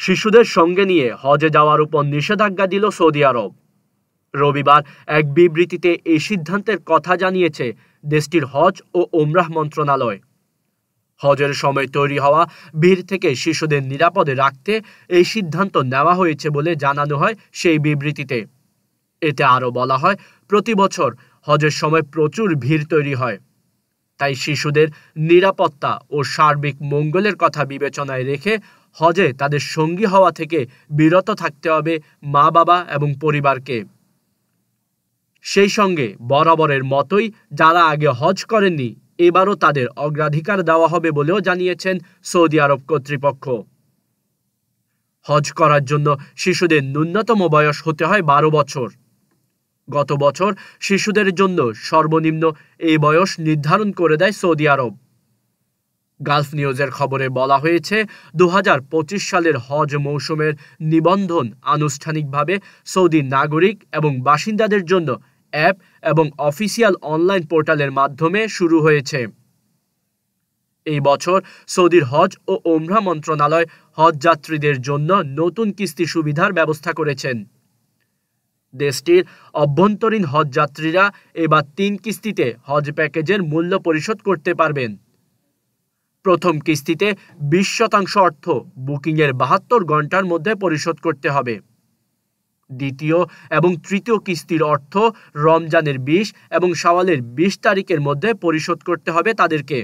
শিশুদের সঙ্গে নিয়ে হজে যাওয়ার উপর নিষেধাজ্ঞা দিল সৌদি আরব। রবিবার এক বিবৃতিতে এই সিদ্ধান্তের কথা জানিয়েছে দেশটির হজ ও ওমরাহ মন্ত্রণালয়। হজের সময় তৈরি হওয়া ভিড় থেকে শিশুদের নিরাপদে রাখতে এই সিদ্ধান্ত নেওয়া হয়েছে বলে জানানো হয় সেই বিবৃতিতে। এতে আরও বলা হয়, প্রতি বছর হজের সময় প্রচুর ভিড় তৈরি হয়, তাই শিশুদের নিরাপত্তা ও সার্বিক মঙ্গলের কথা বিবেচনায় রেখে হজে তাদের সঙ্গী হওয়া থেকে বিরত থাকতে হবে মা বাবা এবং পরিবারকে। সেই সঙ্গে বরাবরের মতোই যারা আগে হজ করেননি এবারও তাদের অগ্রাধিকার দেওয়া হবে বলেও জানিয়েছেন সৌদি আরব কর্তৃপক্ষ। হজ করার জন্য শিশুদের ন্যূনতম বয়স হতে হয় 12 বছর। গত বছর শিশুদের জন্য সর্বনিম্ন এই বয়স নির্ধারণ করে দেয় সৌদি আরব। গালফ নিউজের খবরে বলা হয়েছে, 2025 সালের হজ মৌসুমের নিবন্ধন আনুষ্ঠানিকভাবে সৌদি নাগরিক এবং বাসিন্দাদের জন্য অ্যাপ এবং অফিসিয়াল অনলাইন পোর্টালের মাধ্যমে শুরু হয়েছে। এই বছর সৌদির হজ ও ওমরাহ মন্ত্রণালয় হজ যাত্রীদের জন্য নতুন কিস্তি সুবিধার ব্যবস্থা করেছেন। দেশটির অভ্যন্তরীণ হজ যাত্রীরা এবার 3 কিস্তিতে হজ প্যাকেজের মূল্য পরিশোধ করতে পারবেন। প্রথম কিস্তিতে 20% অর্থ বুকিংয়ের 72 ঘন্টার মধ্যে পরিশোধ করতে হবে। দ্বিতীয় এবং তৃতীয় কিস্তির অর্থ রমজানের 20 এবং শাওয়ালের 20 তারিখের মধ্যে পরিশোধ করতে হবে তাদেরকে।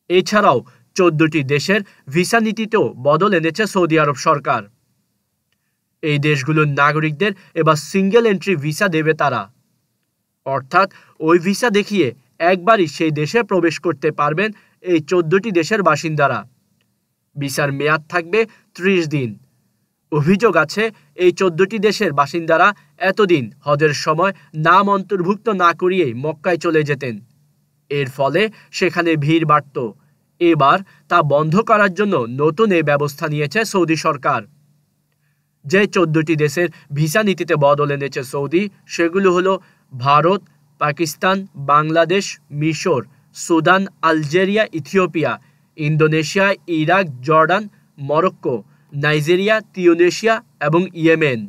এছাড়াও 14টি দেশের ভিসা নীতিতেও বদল এনেছে সৌদি আরব সরকার। এই দেশগুলোর নাগরিকদের এবার সিঙ্গেল এন্ট্রি ভিসা দেবে তারা, অর্থাৎ ওই ভিসা দেখিয়ে একবারই সেই দেশে প্রবেশ করতে পারবেন এই 14টি দেশের বাসিন্দারা। ভিসার মেয়াদ থাকবে 30 দিন। অভিযোগ আছে, এই 14টি দেশের বাসিন্দারা এতদিন হজের সময় নাম অন্তর্ভুক্ত না করিয়েই মক্কায় চলে যেতেন। এর ফলে সেখানে ভিড় বাড়ত। এবার তা বন্ধ করার জন্য নতুন এই ব্যবস্থা নিয়েছে সৌদি সরকার। যে 14টি দেশের ভিসা নীতিতে বদল এনেছে সৌদি, সেগুলো হলো ভারত, পাকিস্তান, বাংলাদেশ, মিশর, Sudan, Algeria, Ethiopia, Indonesia, Iraq, Jordan, Morocco, Nigeria, Tunisia এবং ইয়েমেন।